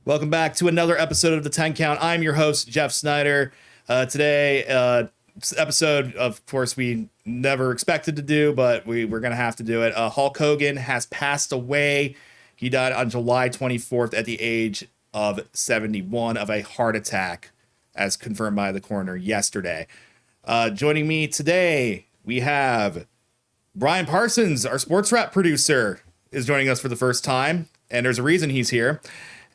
Welcome back to another episode of the 10 Count. I'm your host, Jeff Snyder. Today, episode, of course, we never expected to do, but we're going to have to do it. Hulk Hogan has passed away. He died on July 24th at the age of 71 of a heart attack, as confirmed by the coroner yesterday. Joining me today, we have Brian Parsons, our Sportswrap producer, is joining us for the first time, and there's a reason he's here.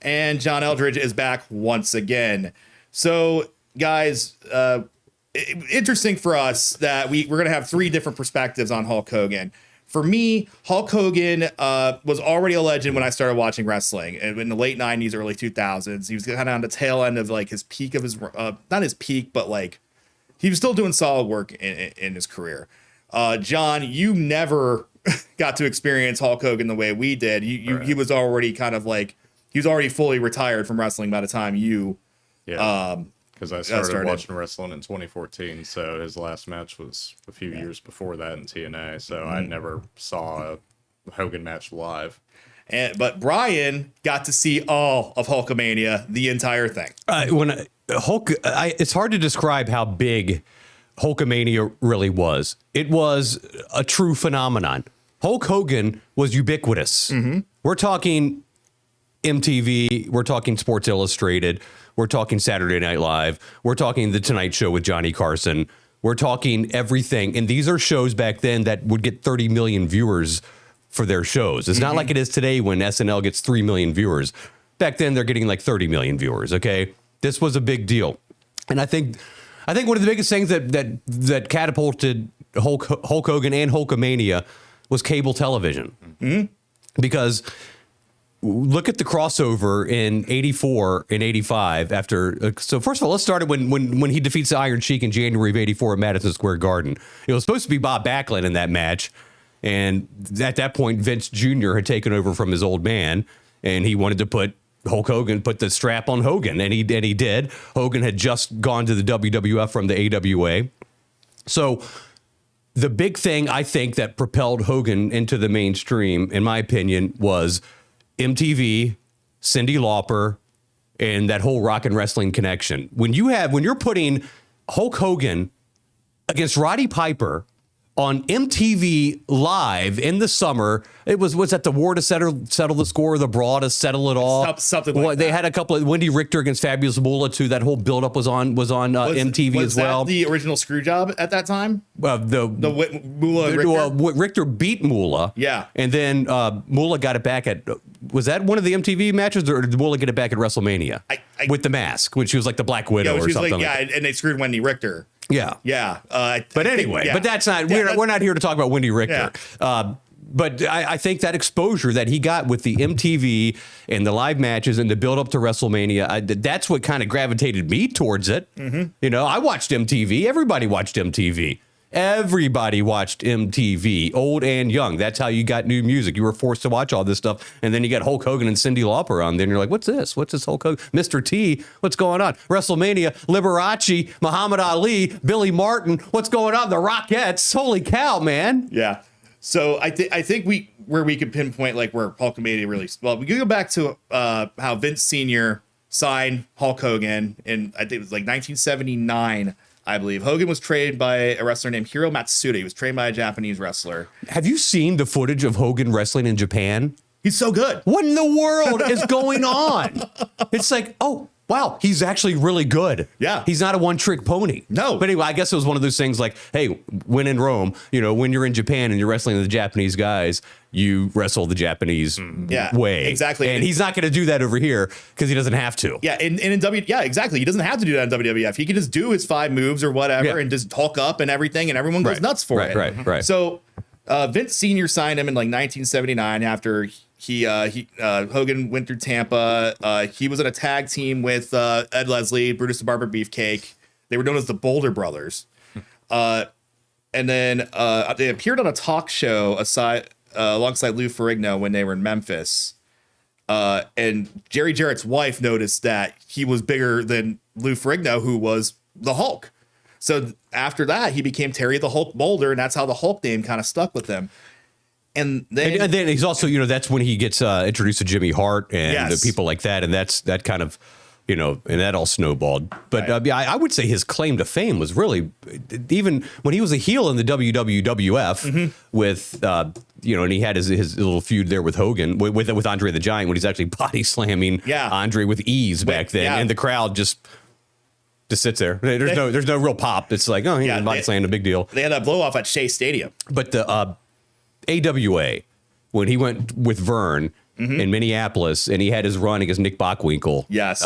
And John Eldridge is back once again. So, guys, interesting for us that we're going to have three different perspectives on Hulk Hogan. For me, Hulk Hogan was already a legend when I started watching wrestling in the late 90s, early 2000s. He was kind of on the tail end of like his peak of his, not his peak, but like he was still doing solid work in his career. John, you never got to experience Hulk Hogan the way we did. He was already kind of like, he was already fully retired from wrestling by the time you, because I started watching wrestling in 2014, so his last match was a few years before that in TNA, so I never saw a Hogan match live. But Brian got to see all of Hulkamania, the entire thing. It's hard to describe how big Hulkamania really was. It was a true phenomenon. Hulk Hogan was ubiquitous. Mm-hmm. We're talking MTV, we're talking Sports Illustrated, we're talking Saturday Night Live, we're talking The Tonight Show with Johnny Carson, we're talking everything. And these are shows back then that would get 30 million viewers for their shows. It's not like it is today when SNL gets 3 million viewers. Back then, they're getting like 30 million viewers, okay? This was a big deal. And I think one of the biggest things that catapulted Hulk Hogan and Hulkamania was cable television. Mm-hmm. Because look at the crossover in 84 and 85 after. So first of all, let's start it when he defeats the Iron Sheik in January of 84 at Madison Square Garden. It was supposed to be Bob Backlund in that match. And at that point, Vince Jr. had taken over from his old man, and he wanted to put the strap on Hogan, and he did. Hogan had just gone to the WWF from the AWA. So the big thing I think that propelled Hogan into the mainstream, in my opinion, was MTV, Cyndi Lauper, and that whole rock and wrestling connection. When you're putting Hulk Hogan against Roddy Piper on MTV Live in the summer, was that the War to settle the score, the Brawl to settle it all? Something like that. They had a couple of Wendy Richter against Fabulous Moolah too. That whole build-up was on MTV as well. Was that the original screw job at that time? The Moolah Richter? Richter beat Moolah. Yeah. And then Moolah got it back at, was that one of the MTV matches, or did Moolah get it back at WrestleMania? With the mask, when she was like the Black Widow or something and they screwed Wendy Richter. Yeah. Yeah. But anyway, but that's not, we're not here to talk about Wendy Richter. Yeah. But I think that exposure that he got with the MTV and the live matches and the build up to WrestleMania, that's what kind of gravitated me towards it. Mm-hmm. You know, I watched MTV. Everybody watched MTV. Everybody watched MTV, old and young. That's how you got new music. You were forced to watch all this stuff. And then you got Hulk Hogan and Cyndi Lauper on there. And you're like, what's this? What's this Hulk Hogan? Mr. T, what's going on? WrestleMania, Liberace, Muhammad Ali, Billy Martin. What's going on? The Rockettes. Holy cow, man. Yeah. So I think where we could pinpoint like where Hulkamania really, well, we could go back to how Vince Sr. signed Hulk Hogan in, I think it was like 1979. I believe Hogan was trained by a wrestler named Hiro Matsuda. He was trained by a Japanese wrestler. Have you seen the footage of Hogan wrestling in Japan? He's so good. What in the world is going on? It's like, oh, wow, he's actually really good. Yeah. He's not a one-trick pony. No. But anyway, I guess it was one of those things like, hey, when in Rome, when you're in Japan and you're wrestling the Japanese guys, you wrestle the Japanese way. Exactly. And he's not going to do that over here because he doesn't have to. Yeah, exactly. He doesn't have to do that in WWF. He can just do his 5 moves or whatever and just Hulk up and everything, and everyone goes nuts for it. Right. So Vince Sr. signed him in like 1979 after Hogan went through Tampa. He was in a tag team with Ed Leslie, Brutus the Barber Beefcake. They were known as the Boulder Brothers. And then they appeared on a talk show alongside Lou Ferrigno when they were in Memphis. And Jerry Jarrett's wife noticed that he was bigger than Lou Ferrigno, who was the Hulk. So after that, he became Terry the Hulk Boulder, and that's how the Hulk name kind of stuck with him. And then he's also, that's when he gets introduced to Jimmy Hart and the people like that. And that kind of, and that all snowballed. But right. I would say his claim to fame was really, even when he was a heel in the WWF with, and he had his little feud there with Hogan, with Andre the Giant, when he's actually body slamming Andre with ease back then. And the crowd just sits there. There's no real pop. It's like, he body slammed, a big deal. They had that blow off at Shea Stadium. But the AWA, when he went with Vern in Minneapolis and he had his run against Nick Bockwinkel. Yes.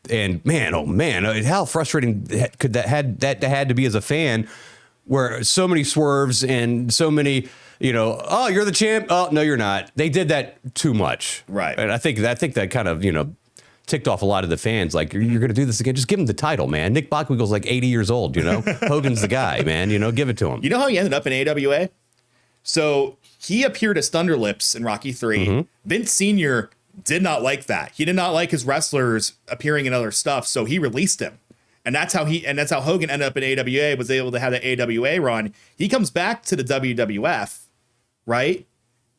And man, oh man, how frustrating could that had to be as a fan, where so many swerves and so many, oh, you're the champ. Oh, no, you're not. They did that too much. Right. And I think that kind of, ticked off a lot of the fans. Like, you're going to do this again. Just give him the title, man. Nick Bockwinkel's like 80 years old, Hogan's the guy, man. Give it to him. You know how he ended up in AWA? So he appeared as Thunderlips in Rocky III. Vince Sr. did not like that. He did not like his wrestlers appearing in other stuff, so he released him. And that's how Hogan ended up in AWA, was able to have the AWA run. He comes back to the WWF, right?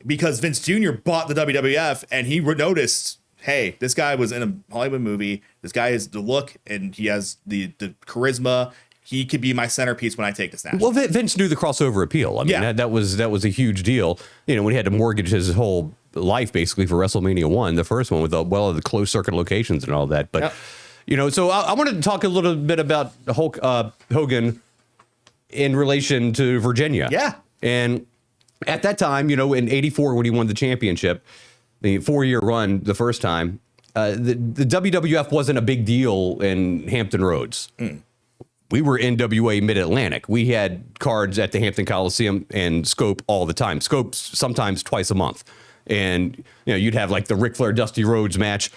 Because Vince Jr. bought the WWF, and he noticed, hey, this guy was in a Hollywood movie. This guy has the look, and he has the charisma. He could be my centerpiece when I take this national. Well, Vince knew the crossover appeal. I mean, that was a huge deal. When he had to mortgage his whole life basically for WrestleMania 1, the first one, with the closed circuit locations and all that. But so I wanted to talk a little bit about Hulk Hogan in relation to Virginia. Yeah. And at that time, in '84 when he won the championship, the 4-year run the first time, the WWF wasn't a big deal in Hampton Roads. We were NWA Mid-Atlantic. We had cards at the Hampton Coliseum and Scope all the time. Scope sometimes twice a month. And, you'd have like the Ric Flair Dusty Rhodes match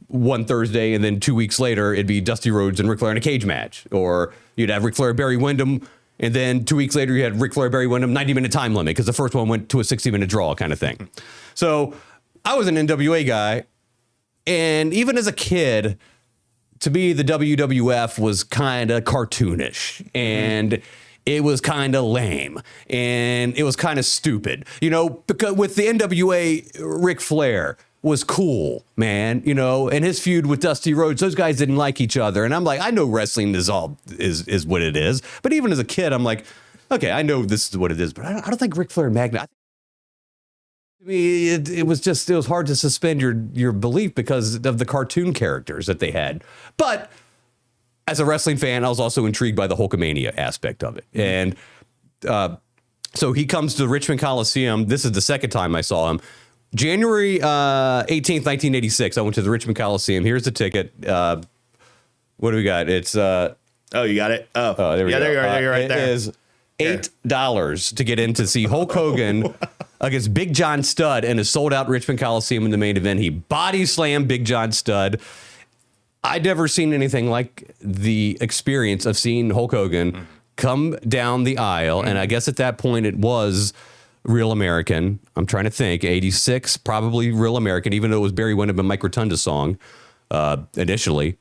one Thursday, and then 2 weeks later, it'd be Dusty Rhodes and Ric Flair in a cage match. Or you'd have Ric Flair, Barry Windham, and then 2 weeks later, you had Ric Flair, Barry Windham, 90-minute time limit, because the first one went to a 60-minute draw kind of thing. So I was an NWA guy, and even as a kid, to me, the WWF was kind of cartoonish, and it was kind of lame, and it was kind of stupid. Because with the NWA, Ric Flair was cool, man, and his feud with Dusty Rhodes, those guys didn't like each other. And I'm like, I know wrestling is what it is. But even as a kid, I'm like, okay, I know this is what it is, but I don't think Ric Flair and Magna. I mean, it was hard to suspend your belief because of the cartoon characters that they had. But as a wrestling fan, I was also intrigued by the Hulkamania aspect of it. And so he comes to the Richmond Coliseum. This is the second time I saw him. January 18th, 1986, I went to the Richmond Coliseum. Here's the ticket. What do we got? It's... oh, you got it? Oh, there we go. There you are. You're right there. It is $8 to get in to see Hulk Hogan against Big John Studd in a sold-out Richmond Coliseum in the main event. He body slammed Big John Studd. I'd never seen anything like the experience of seeing Hulk Hogan come down the aisle, and I guess at that point it was Real American. I'm trying to think. 86, probably Real American, even though it was Barry Windham and Mike Rotunda's song initially.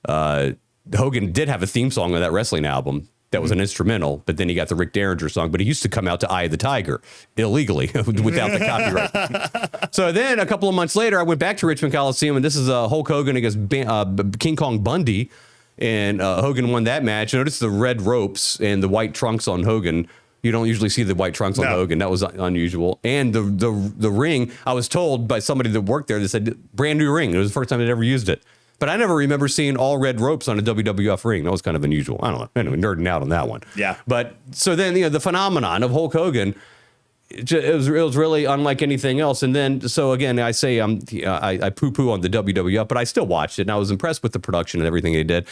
Hogan did have a theme song on that wrestling album that was an instrumental, but then he got the Rick Derringer song, but he used to come out to Eye of the Tiger illegally without the copyright. So then a couple of months later, I went back to Richmond Coliseum, and this is Hulk Hogan against King Kong Bundy, and Hogan won that match. Notice the red ropes and the white trunks on Hogan. You don't usually see the white trunks on Hogan. That was unusual. And the ring, I was told by somebody that worked there, they said, brand new ring. It was the first time they'd ever used it. But I never remember seeing all red ropes on a WWF ring. That was kind of unusual. I don't know. Anyway, nerding out on that one. Yeah. But so then, the phenomenon of Hulk Hogan, it was really unlike anything else. And then, so again, I say I poo-poo on the WWF, but I still watched it, and I was impressed with the production and everything they did,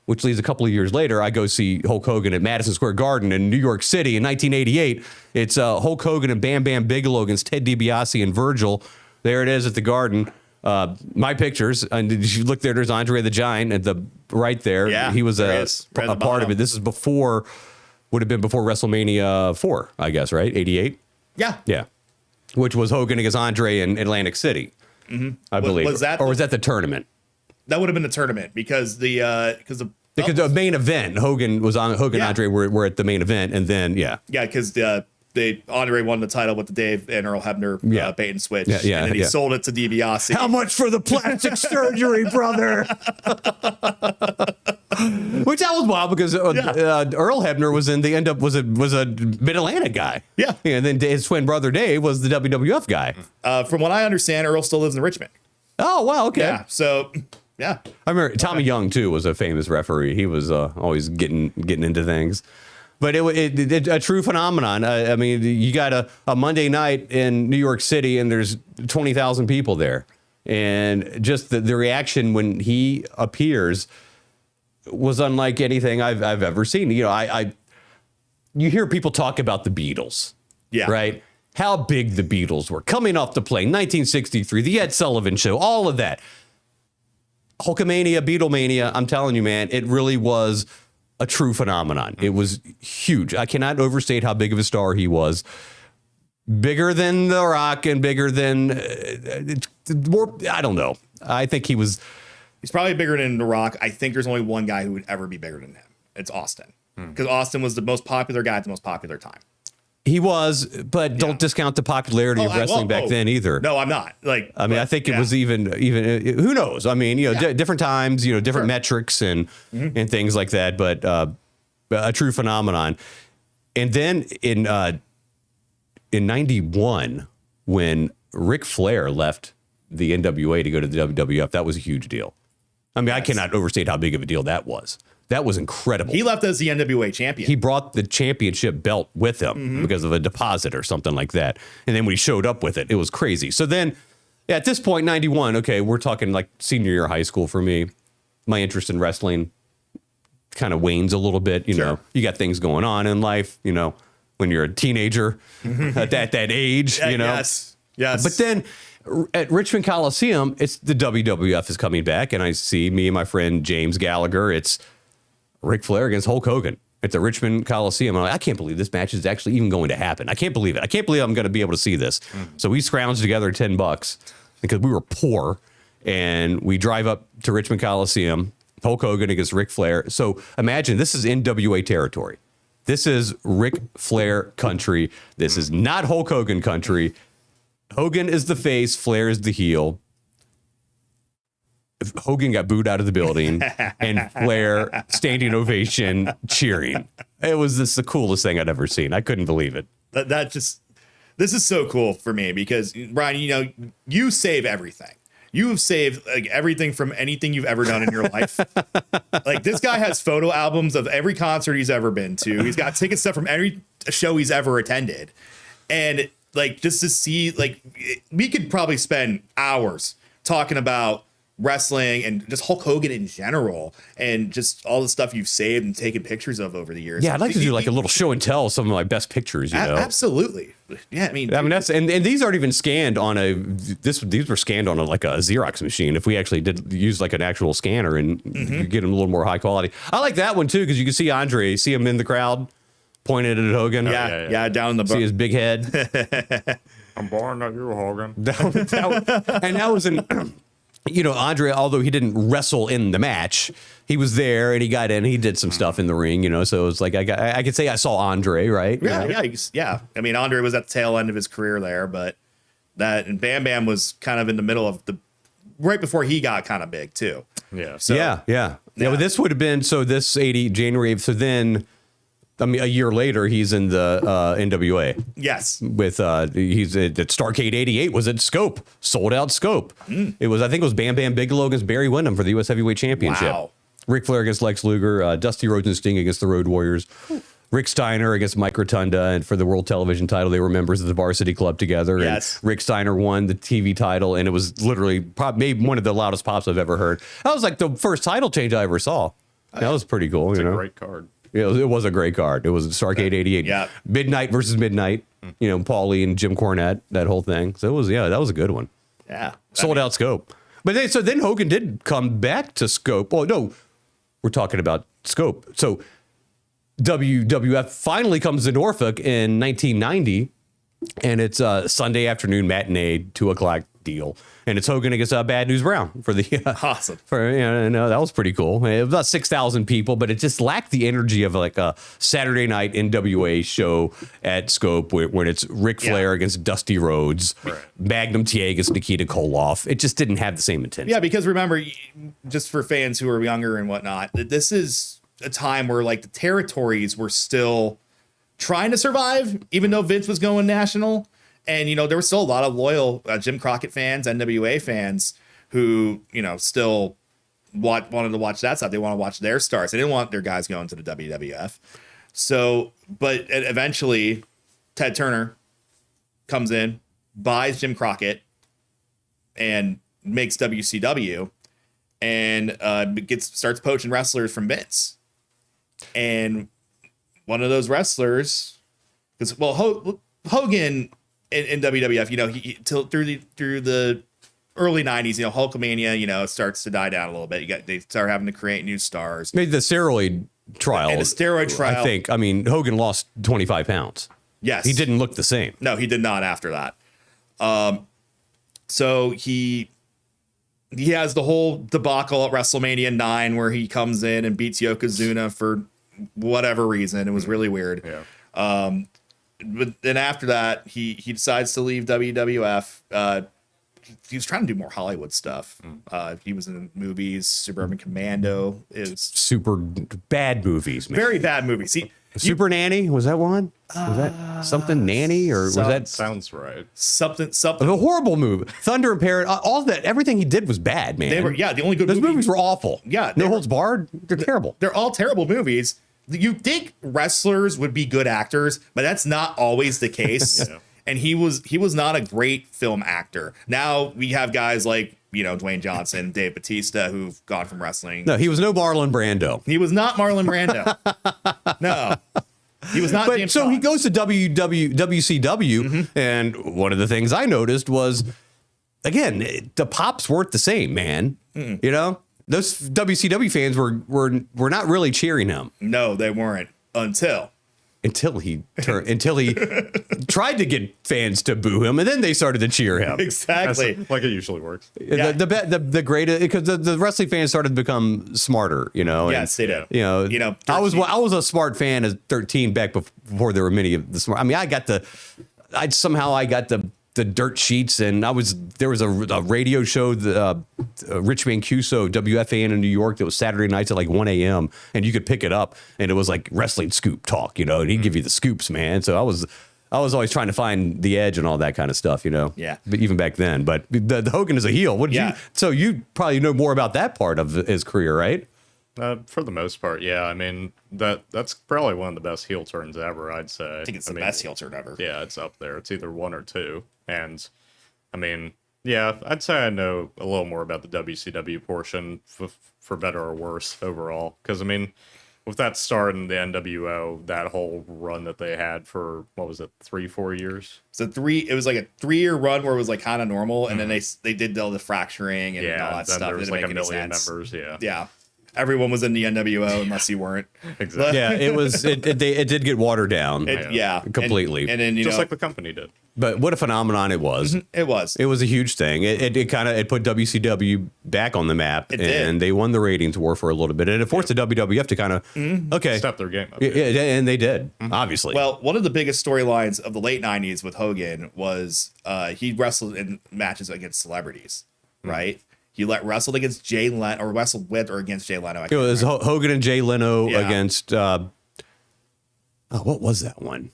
which leads a couple of years later, I go see Hulk Hogan at Madison Square Garden in New York City in 1988. It's Hulk Hogan and Bam Bam Bigelow against Ted DiBiase and Virgil. There it is at the Garden. My pictures, and if you look there, there's Andre the Giant at the right there. Yeah, he was a right part of it. This is would have been before WrestleMania 4, I guess, right? 88? Yeah. Yeah. Which was Hogan against Andre in Atlantic City, I believe. Was that the tournament? That would have been the tournament because the main event, Hogan and Andre were at the main event, and then because Andre won the title with the Dave and Earl Hebner bait and switch. And then he sold it to DiBiase. How much for the plastic surgery, brother? Which that was wild because Earl Hebner was in the end up was a Mid-Atlantic guy. Yeah. And then his twin brother Dave was the WWF guy. From what I understand, Earl still lives in Richmond. Oh, wow. Okay. Yeah. So, yeah. I remember Tommy Young, too, was a famous referee. He was always getting into things. But it a true phenomenon. I mean, you got a Monday night in New York City and there's 20,000 people there. And just the reaction when he appears was unlike anything I've ever seen. You know, you hear people talk about the Beatles. Yeah. Right? How big the Beatles were. Coming off the plane, 1963, the Ed Sullivan Show, all of that. Hulkamania, Beatlemania, I'm telling you, man, it really was a true phenomenon. It was huge. I cannot overstate how big of a star he was. Bigger than The Rock and bigger than more. I don't know. I think he's probably bigger than The Rock. I think there's only one guy who would ever be bigger than him. It's Austin. Because Austin was the most popular guy at the most popular time. He was, but don't discount the popularity of wrestling back then either. No, I'm not. I think it was even who knows? I mean, different times, different metrics and things like that, but a true phenomenon. And then in 91, when Ric Flair left the NWA to go to the WWF, that was a huge deal. I mean, I cannot overstate how big of a deal that was. That was incredible. He left as the NWA champion. He brought the championship belt with him because of a deposit or something like that. And then when he showed up with it, it was crazy. So then at this point, 91, okay, we're talking like senior year of high school for me. My interest in wrestling kind of wanes a little bit. You know, you got things going on in life, when you're a teenager at that age, Yes. But then at Richmond Coliseum, it's the WWF is coming back. And I see me and my friend James Gallagher. It's Ric Flair against Hulk Hogan at the Richmond Coliseum. I'm like, I can't believe this match is actually even going to happen. I can't believe it. I can't believe I'm going to be able to see this. So we scrounged together $10 because we were poor, and we drive up to Richmond Coliseum, Hulk Hogan against Ric Flair. So imagine this is NWA territory. This is Ric Flair country. This is not Hulk Hogan country. Hogan is the face, Flair is the heel. Hogan got booed out of the building and Flair standing ovation cheering. It was the coolest thing I'd ever seen. I couldn't believe it. This is so cool for me because Brian, you save everything. You have saved everything from anything you've ever done in your life. This guy has photo albums of every concert he's ever been to. He's got ticket stuff from every show he's ever attended. And just to see, we could probably spend hours talking about wrestling and just Hulk Hogan in general and just all the stuff you've saved and taken pictures of over the years. Yeah, I'd like to do a little show and tell some of my best pictures, Absolutely. Yeah, I mean that's and these aren't even scanned on these were scanned on a Xerox machine. If we actually did use an actual scanner and get them a little more high quality. I like that one too because you can see Andre, see him in the crowd pointed at Hogan. Yeah, down in the see his big head. I'm born at you, Hogan. And that was an Andre, although he didn't wrestle in the match, he was there and he got in. He did some stuff in the ring, so it was I could say I saw Andre, right? Yeah. I mean, Andre was at the tail end of his career there, but and Bam Bam was kind of in the middle of right before he got kind of big too. Yeah. So yeah. Well, this would have been this January 8th. So then, a year later, he's in the NWA. Yes. With he's at Starrcade 88 was at Scope, sold out Scope. It was, I think it was Bam Bam Bigelow against Barry Windham for the U.S. Heavyweight Championship. Wow. Ric Flair against Lex Luger, Dusty Rhodes and Sting against the Road Warriors. Rick Steiner against Mike Rotunda, and for the World Television title, they were members of the Varsity Club together. Yes. And Rick Steiner won the TV title, and it was literally maybe one of the loudest pops I've ever heard. That was the first title change I ever saw. That was pretty cool. It's a great card. Yeah, it was a great card. It was Starrcade 88. Yeah. Midnight versus Midnight. Paulie and Jim Cornette, that whole thing. So it was, that was a good one. Yeah. Sold out Scope. But then Hogan did come back to Scope. Oh, no. We're talking about Scope. So WWF finally comes to Norfolk in 1990, and it's a Sunday afternoon matinee, 2 o'clock deal. And it's Hogan against Bad News Brown for the Awesome. For no, that was pretty cool. It was about 6,000 people, but it just lacked the energy of like a Saturday night NWA show at Scope when it's Ric Flair against Dusty Rhodes, Magnum TA against Nikita Koloff. It just didn't have the same intensity. Yeah, because remember, just for fans who are younger and whatnot, this is a time where like the territories were still trying to survive, even though Vince was going national. And, there was still a lot of loyal Jim Crockett fans, NWA fans who, still wanted to watch that stuff. They want to watch their stars. They didn't want their guys going to the WWF. So, but eventually Ted Turner comes in, buys Jim Crockett and makes WCW and starts poaching wrestlers from Vince. And one of those wrestlers, because, Hogan in WWF, he through the early 90s, Hulkamania, starts to die down a little bit. They start having to create new stars. Maybe the steroid trial. And the steroid trial. I think. I mean, Hogan lost 25 pounds. Yes. He didn't look the same. No, he did not after that. So he has the whole debacle at WrestleMania 9 where he comes in and beats Yokozuna for whatever reason. It was really weird. Yeah. But then after that, he decides to leave WWF. He was trying to do more Hollywood stuff. He was in movies. Suburban Commando is Super bad movies, man. very bad movies. Super Nanny, was that one? Was that something Nanny, or was that Sounds right. something. a horrible movie? Thunder and Parrot, all that, everything he did was bad, man. They were the only good Those movies were awful. Yeah, No Holds Barred, they're terrible. They're all terrible movies. You think wrestlers would be good actors, but that's not always the case. Yeah. And he was not a great film actor. Now we have guys like, Dwayne Johnson, Dave Bautista, who've gone from wrestling. No, he was no Marlon Brando. He was not Marlon Brando. No. He was not James So he Bond. goes to WCW, and one of the things I noticed was, again, the pops weren't the same, man. Those WCW fans were not really cheering him. No, they weren't Until he tried to get fans to boo him, and then they started to cheer him. Exactly. That's like it usually works. Yeah. The greatest, because the wrestling fans started to become smarter, Yes, they did. I was a smart fan at 13 back before there were many of the smart. I mean, I got the dirt sheets, and there was a radio show, Rich Mancuso, WFAN in New York, that was Saturday nights at like 1 a.m. and you could pick it up, and it was like wrestling scoop talk, and he'd give you the scoops, man. So I was always trying to find the edge and all that kind of stuff, Yeah. But even back then. But the Hogan is a heel. What did you? So you probably know more about that part of his career, right? For the most part, yeah. I mean, that's probably one of the best heel turns ever, I'd say. I think it's the best heel turn ever. Yeah, it's up there. It's either one or two. And, I mean, yeah, I'd say I know a little more about the WCW portion for better or worse overall. Because, I mean, with that start in the NWO, that whole run that they had for, 3-4 years? It was like a 3-year run where it was like kind of normal, and then they did all the fracturing and all that then stuff. there was Didn't like a make any million sense. members, Yeah. Everyone was in the NWO unless you weren't. Exactly. Yeah, it did get watered down. Completely. And then Just like the company did. But what a phenomenon it was. It was. It was a huge thing. It kind of put WCW back on the map, and they won the ratings war for a little bit, and it forced the WWF to kind of Step their game up. Yeah, and they did, obviously. Well, one of the biggest storylines of the late 90s with Hogan was he wrestled in matches against celebrities, right? He wrestled against Jay Leno, or wrestled with or against Jay Leno. It was Hogan and Jay Leno against. What was that one?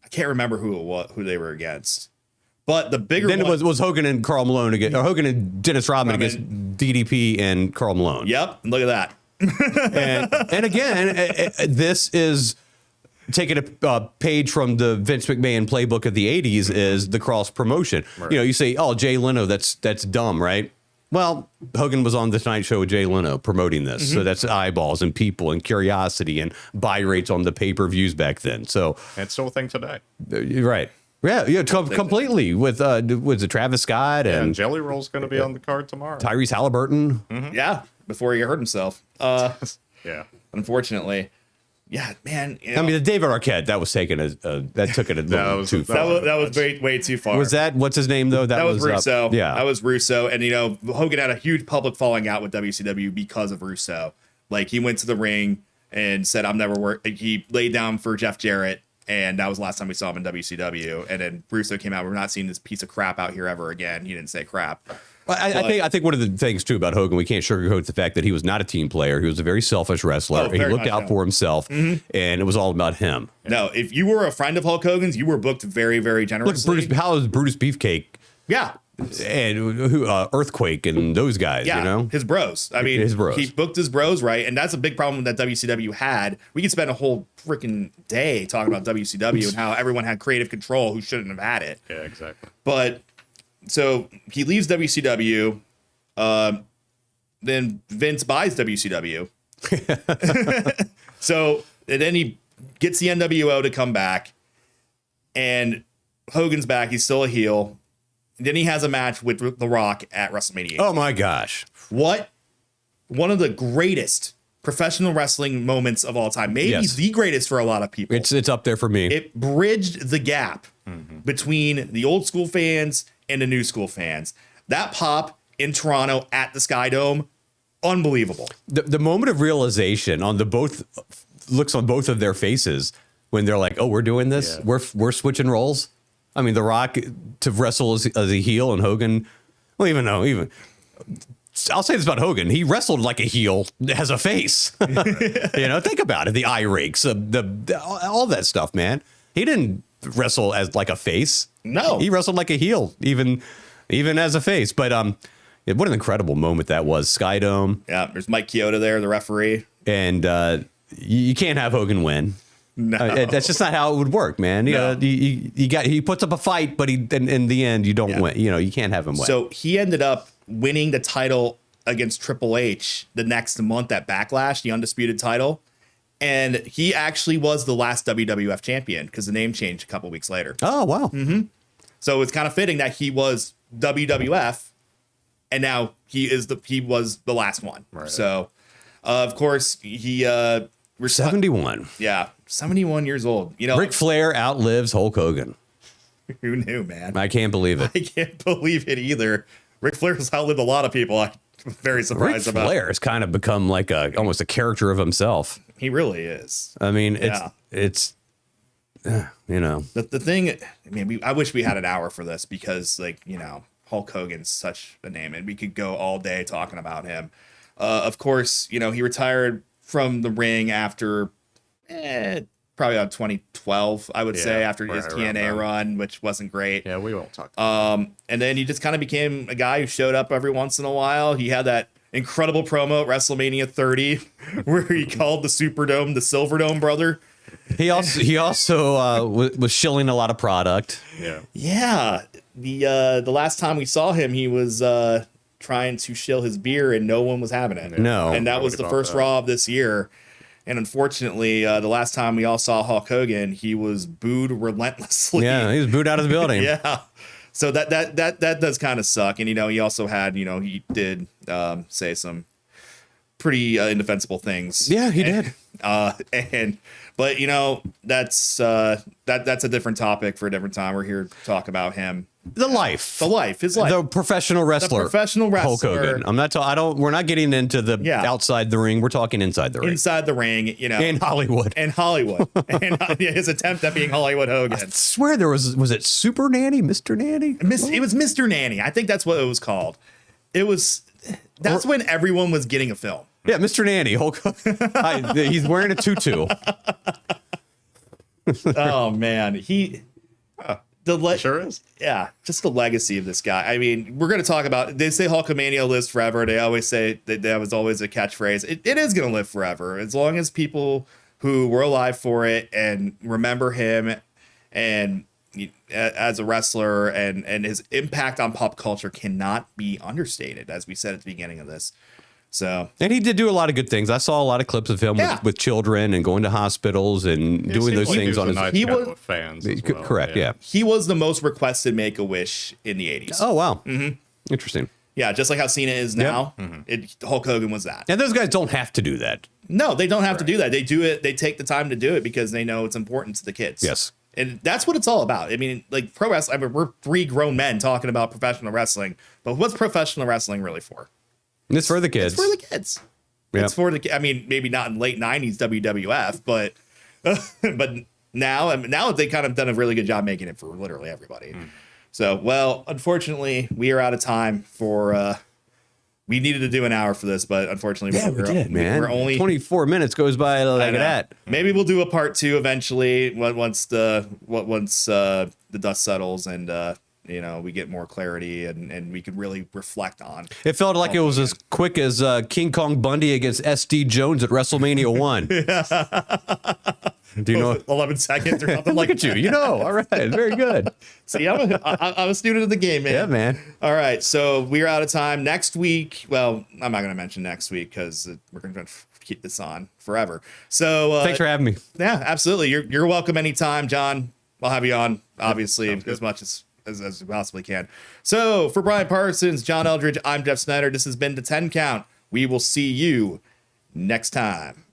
I can't remember who they were against. But the bigger then one, it was Hogan and Carl Malone against, or Hogan and Dennis Rodman against DDP and Carl Malone. Yep, look at that. and again, this is taking a page from the Vince McMahon playbook of the 80s, is the cross promotion. Right. You say, oh, Jay Leno, that's dumb, right? Well, Hogan was on the Tonight Show with Jay Leno promoting this. So that's eyeballs and people and curiosity and buy rates on the pay-per-views back then. So It's still a thing today. you're right. Yeah, completely with the Travis Scott And and Jelly Roll's going to be on the card tomorrow. Tyrese Halliburton. Yeah, before he hurt himself. Yeah. Unfortunately. Yeah, man. I mean, the David Arquette, that was taken as that took it a little too far. That was way too far. Was that what's his name though? That was Russo. Yeah, that was Russo, and Hogan had a huge public falling out with WCW because of Russo. Like he went to the ring and said, "I'm never work." He laid down for Jeff Jarrett, and that was the last time we saw him in WCW. And then Russo came out. We're not seeing this piece of crap out here ever again. He didn't say crap. I think one of the things too about Hogan, we can't sugarcoat the fact that he was not a team player. He was a very selfish wrestler. He looked out for himself, and it was all about him. No, if you were a friend of Hulk Hogan's, you were booked very, very generously. Look, how is Brutus Beefcake? Yeah. And Earthquake and those guys, yeah, his bros. I mean, his bros. He booked his bros right, and that's a big problem that WCW had. We could spend a whole freaking day talking about WCW and how everyone had creative control who shouldn't have had it. Yeah, exactly. But so he leaves WCW, then Vince buys WCW. So and then he gets the NWO to come back, and Hogan's back. He's still a heel. Then he has a match with The Rock at WrestleMania. Oh my gosh. What? One of the greatest professional wrestling moments of all time. Maybe the greatest for a lot of people. It's up there for me. It bridged the gap between the old school fans and the new school fans. That pop in Toronto at the Sky Dome, unbelievable. The moment of realization on looks on both of their faces when they're like, "Oh, we're doing this. Yeah. We're switching roles." I mean, The Rock to wrestle as a heel, and Hogan. Well, I'll say this about Hogan: he wrestled like a heel as a face. Think about it. The eye rakes, all that stuff, man. He didn't wrestle as like a face. No, he wrestled like a heel, even as a face. But what an incredible moment that was. Sky Dome. Yeah, there's Mike Chioda there, the referee, and you can't have Hogan win. No, that's just not how it would work, man. He puts up a fight, but in the end you don't win. You can't have him win. So he ended up winning the title against Triple H the next month at Backlash, the undisputed title, and he actually was the last WWF champion because the name changed a couple weeks later. Oh wow! So it's kind of fitting that he was WWF, and now he was the last one. Right. So, of course, he 71. Yeah, 71 years old. Ric Flair outlives Hulk Hogan. Who knew, man? I can't believe it. I can't believe it either. Ric Flair has outlived a lot of people. I'm very surprised about. Ric Flair has kind of become like almost a character of himself. He really is. I mean, it's the thing. I mean, I wish we had an hour for this because, Hulk Hogan's such a name, and we could go all day talking about him. Of course, he retired from the ring after probably about 2012, I would say, after his TNA run, which wasn't great. Yeah, we won't talk. And then he just kind of became a guy who showed up every once in a while. He had that incredible promo at WrestleMania 30 where he called the Superdome the Silverdome brother. He also was shilling a lot of product. Yeah. The last time we saw him, he was trying to shill his beer and no one was having it. No. And that was the first Raw of this year. And unfortunately, the last time we all saw Hulk Hogan, he was booed relentlessly. Yeah, he was booed out of the building. Yeah. So that does kind of suck. And, he also had, he did say some pretty indefensible things. Yeah, he did. But that's a different topic for a different time. We're here to talk about him. His life, the professional wrestler, Hulk Hogan. We're not getting into the outside the ring. We're talking inside the ring. Inside the ring, in Hollywood, and his attempt at being Hollywood Hogan. I swear there was it Super Nanny, Mr. Nanny? It was Mr. Nanny. I think that's what it was called. That's when everyone was getting a film. Yeah, Mr. Nanny, Hulk Hogan. He's wearing a tutu. Oh man, sure is. Yeah, just the legacy of this guy. I mean, we're going to talk about. They say Hulkamania lives forever. They always say that was always a catchphrase. It is going to live forever as long as people who were alive for it and remember him and as a wrestler and his impact on pop culture cannot be understated, as we said at the beginning of this. So, and he did do a lot of good things. I saw a lot of clips of him with children and going to hospitals and doing those things on his. He was with fans. Well. Correct. Yeah. He was the most requested Make-A-Wish in the 80s. Oh wow. Mm-hmm. Interesting. Yeah, just like how Cena is now. Yep. Hulk Hogan was that. And those guys don't have to do that. No, they don't have to do that. They do it. They take the time to do it because they know it's important to the kids. Yes. And that's what it's all about. I mean, like pro wrestling, I mean, we're 3 grown men talking about professional wrestling, but what's professional wrestling really for? It's for the kids. It's for the kids. Yep. It's for the, I mean, maybe not in late 90s WWF, but now they kind of done a really good job making it for literally everybody. So, well, unfortunately, we are out of time for, we needed to do an hour for this, but unfortunately, We did, man. We're only 24 minutes goes by like that. Maybe we'll do a part 2 eventually once the dust settles and we get more clarity and we could really reflect on. It felt like it was as quick as King Kong Bundy against SD Jones at WrestleMania 1. Do you know 11 seconds or something Look like at you. You know. All right. Very good. See, I'm a student of the game, man. Yeah, man. All right, so we're out of time. Next week, well, I'm not going to mention next week because we're going to keep this on forever. So Thanks for having me. yeah, absolutely. You're welcome anytime, John. I'll have you on, obviously, as much as we possibly can. So for Brian Parsons, John Eldridge, I'm Jeff Snyder. This has been the 10 Count. We will see you next time.